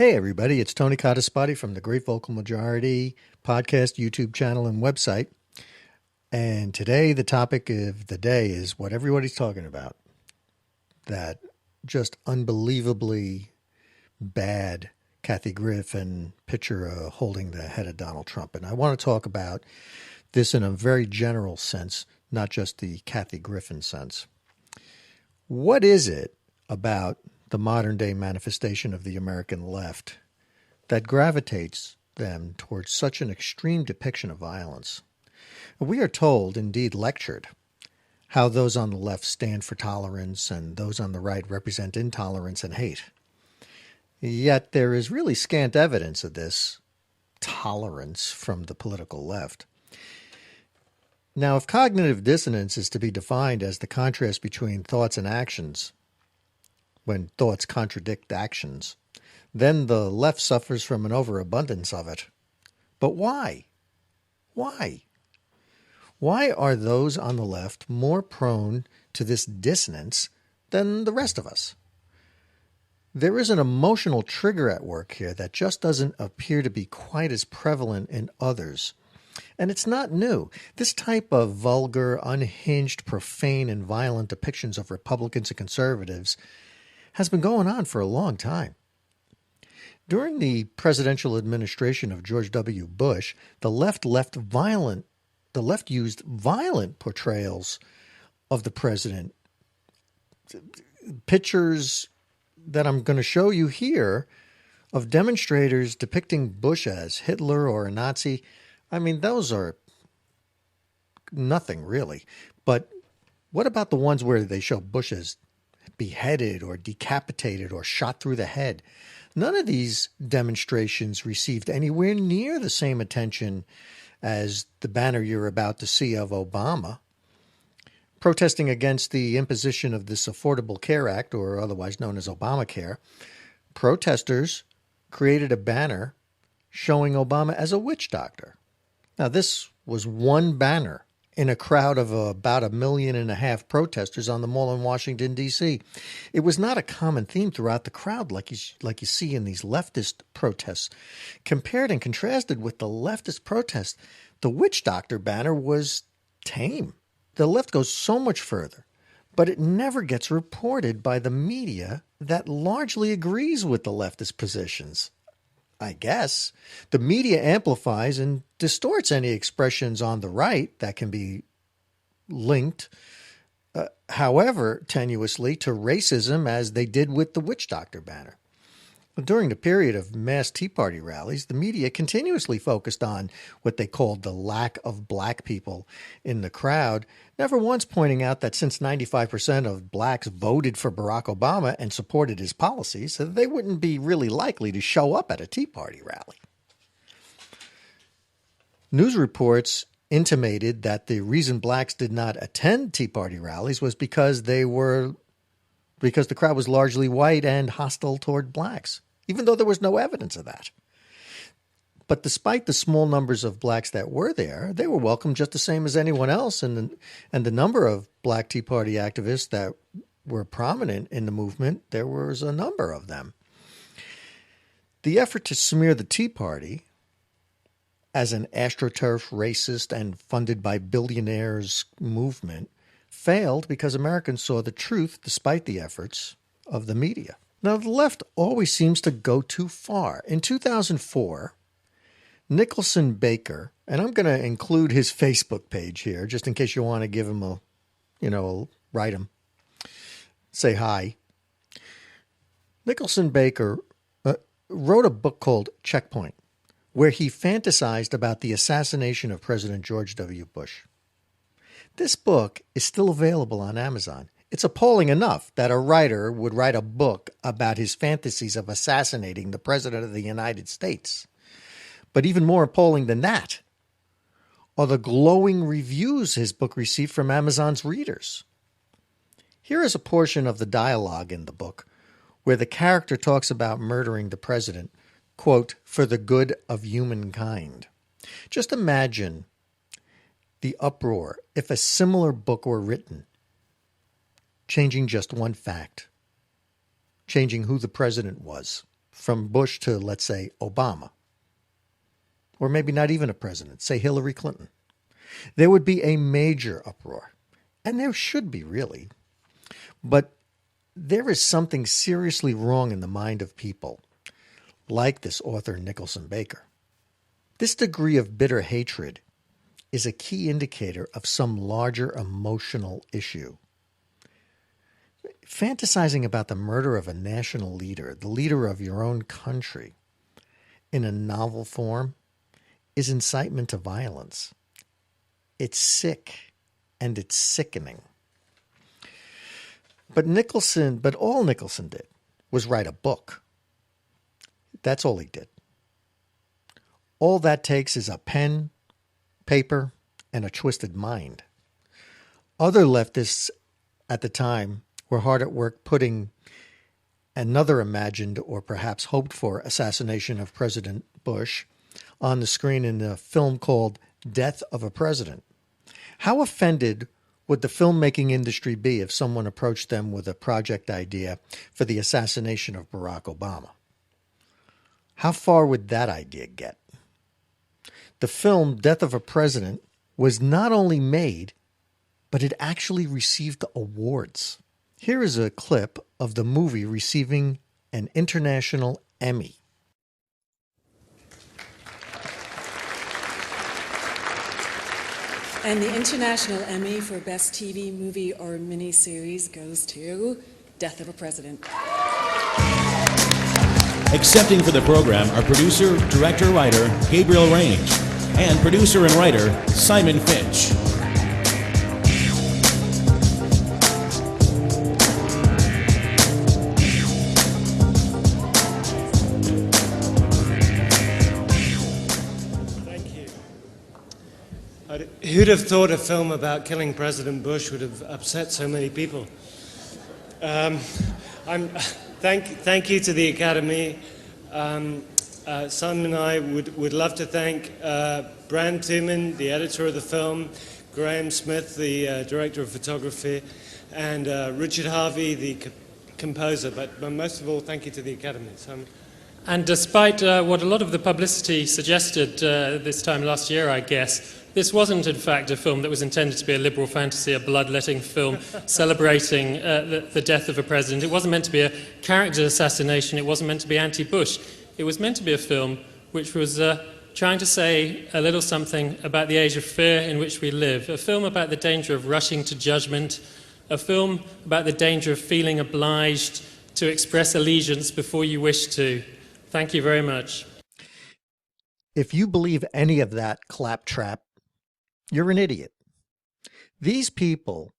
Hey everybody, it's Tony Codispoti from the Great Vocal Majority podcast, YouTube channel, and website. And today the topic of the day is what everybody's talking about. That just unbelievably bad Kathy Griffin picture holding the head of Donald Trump. And I want to talk about this in a very general sense, not just the Kathy Griffin sense. What is it about the modern day manifestation of the American left that gravitates them towards such an extreme depiction of violence? We are told, indeed lectured, how those on the left stand for tolerance and those on the right represent intolerance and hate. Yet there is really scant evidence of this tolerance from the political left. Now, if cognitive dissonance is to be defined as the contrast between thoughts and actions, when thoughts contradict actions, then the left suffers from an overabundance of it. But why? Why? Why are those on the left more prone to this dissonance than the rest of us? There is an emotional trigger at work here that just doesn't appear to be quite as prevalent in others. And it's not new. This type of vulgar, unhinged, profane, and violent depictions of Republicans and conservatives has been going on for a long time. During the presidential administration of George W. Bush, the left used violent portrayals of the president. Pictures that I'm going to show you here of demonstrators depicting Bush as Hitler or a Nazi. I mean, those are nothing really. But what about the ones where they show Bush as beheaded or decapitated or shot through the head? None of these demonstrations received anywhere near the same attention as the banner you're about to see of Obama. Protesting against the imposition of this Affordable Care Act, or otherwise known as Obamacare, protesters created a banner showing Obama as a witch doctor. Now, this was one banner in a crowd of about 1.5 million protesters on the Mall in Washington, D.C. It was not a common theme throughout the crowd like you see in these leftist protests. Compared and contrasted with the leftist protests, the witch doctor banner was tame. The left goes so much further, but it never gets reported by the media that largely agrees with the leftist positions. I guess the media amplifies and distorts any expressions on the right that can be linked, however tenuously, to racism, as they did with the witch doctor banner. During the period of mass Tea Party rallies, the media continuously focused on what they called the lack of black people in the crowd, never once pointing out that since 95% of blacks voted for Barack Obama and supported his policies, so they wouldn't be really likely to show up at a Tea Party rally. News reports intimated that the reason blacks did not attend Tea Party rallies was because the crowd was largely white and hostile toward blacks, even though there was no evidence of that. But despite the small numbers of blacks that were there, they were welcome just the same as anyone else, and the number of black Tea Party activists that were prominent in the movement, there was a number of them. The effort to smear the Tea Party as an astroturf, racist, and funded by billionaires movement failed because Americans saw the truth despite the efforts of the media. Now, the left always seems to go too far. In 2004, Nicholson Baker, and I'm going to include his Facebook page here just in case you want to give him write him, say hi. Nicholson Baker wrote a book called Checkpoint, where he fantasized about the assassination of President George W. Bush. This book is still available on Amazon. It's appalling enough that a writer would write a book about his fantasies of assassinating the President of the United States. But even more appalling than that are the glowing reviews his book received from Amazon's readers. Here is a portion of the dialogue in the book where the character talks about murdering the president, quote, for the good of humankind. Just imagine the uproar if a similar book were written, changing just one fact, changing who the president was. from Bush to, let's say, Obama, or maybe not even a president, say Hillary Clinton, there would be a major uproar. And there should be, really. But there is something seriously wrong in the mind of people, like this author Nicholson Baker. This degree of bitter hatred is a key indicator of some larger emotional issue. Fantasizing about the murder of a national leader, the leader of your own country, in a novel form is incitement to violence. It's sick and it's sickening. But all Nicholson did was write a book. That's all he did. All that takes is a pen, paper, and a twisted mind. Other leftists at the time were hard at work putting another imagined or perhaps hoped for assassination of President Bush on the screen in a film called Death of a President. How offended would the filmmaking industry be if someone approached them with a project idea for the assassination of Barack Obama? How far would that idea get? The film Death of a President was not only made, but it actually received awards. Here is a clip of the movie receiving an international Emmy. And the International Emmy for Best TV Movie or Miniseries goes to Death of a President. Accepting for the program are producer, director, writer Gabriel Range and producer and writer Simon Finch. Who'd have thought a film about killing President Bush would have upset so many people? Thank you to the Academy. Simon and I would love to thank Bran Tuman, the editor of the film, Graham Smith, the director of photography, and Richard Harvey, the composer. But most of all, thank you to the Academy. And despite what a lot of the publicity suggested this time last year, I guess, this wasn't, in fact, a film that was intended to be a liberal fantasy, a bloodletting film celebrating the death of a president. It wasn't meant to be a character assassination. It wasn't meant to be anti-Bush. It was meant to be a film which was trying to say a little something about the age of fear in which we live, a film about the danger of rushing to judgment, a film about the danger of feeling obliged to express allegiance before you wish to. Thank you very much. If you believe any of that claptrap, you're an idiot. These people,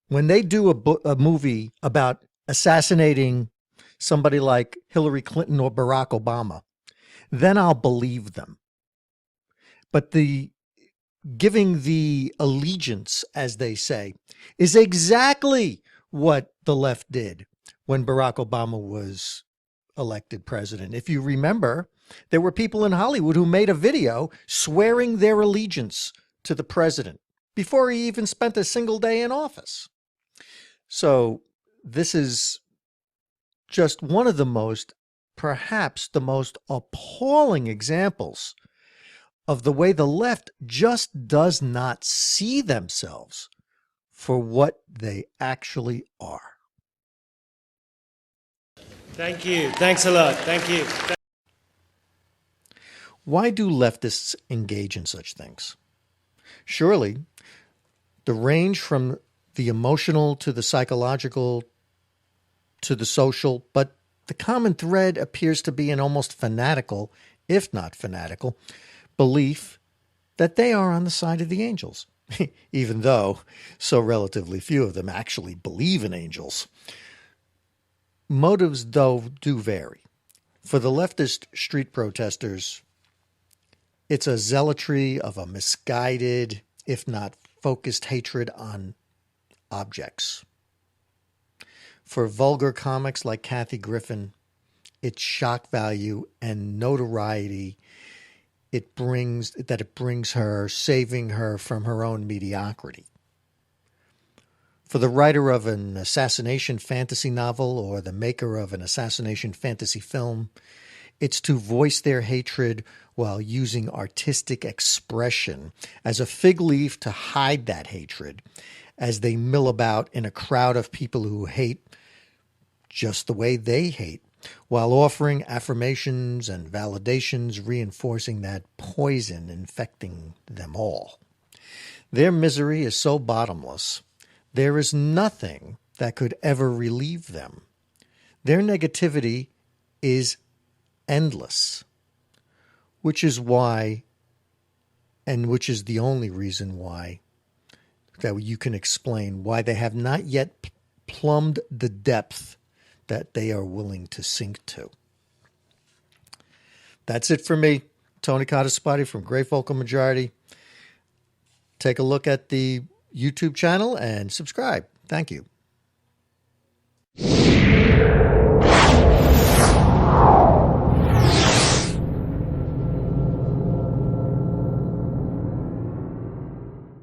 when they do a movie about assassinating somebody like Hillary Clinton or Barack Obama, then I'll believe them. But the giving the allegiance, as they say, is exactly what the left did when Barack Obama was elected president. If you remember, there were people in Hollywood who made a video swearing their allegiance to the president before he even spent a single day in office. So this is just one of the most, perhaps the most appalling examples of the way the left just does not see themselves for what they actually are. Thank you. Thanks a lot. Thank you. Why do leftists engage in such things? Surely, the range from the emotional to the psychological to the social, but the common thread appears to be an almost fanatical, if not fanatical, belief that they are on the side of the angels, even though so relatively few of them actually believe in angels. Motives, though, do vary. For the leftist street protesters, it's a zealotry of a misguided, if not focused hatred on objects. For vulgar comics like Kathy Griffin, it's shock value and notoriety it brings her, saving her from her own mediocrity. For the writer of an assassination fantasy novel or the maker of an assassination fantasy film, it's to voice their hatred while using artistic expression as a fig leaf to hide that hatred as they mill about in a crowd of people who hate just the way they hate, while offering affirmations and validations reinforcing that poison infecting them all. Their misery is so bottomless, there is nothing that could ever relieve them. Their negativity is endless, which is why, and which is the only reason why, that you can explain why they have not yet plumbed the depth that they are willing to sink to. That's it for me, Tony Cottaspoti from Great Vocal Majority. Take a look at the YouTube channel and subscribe. Thank you.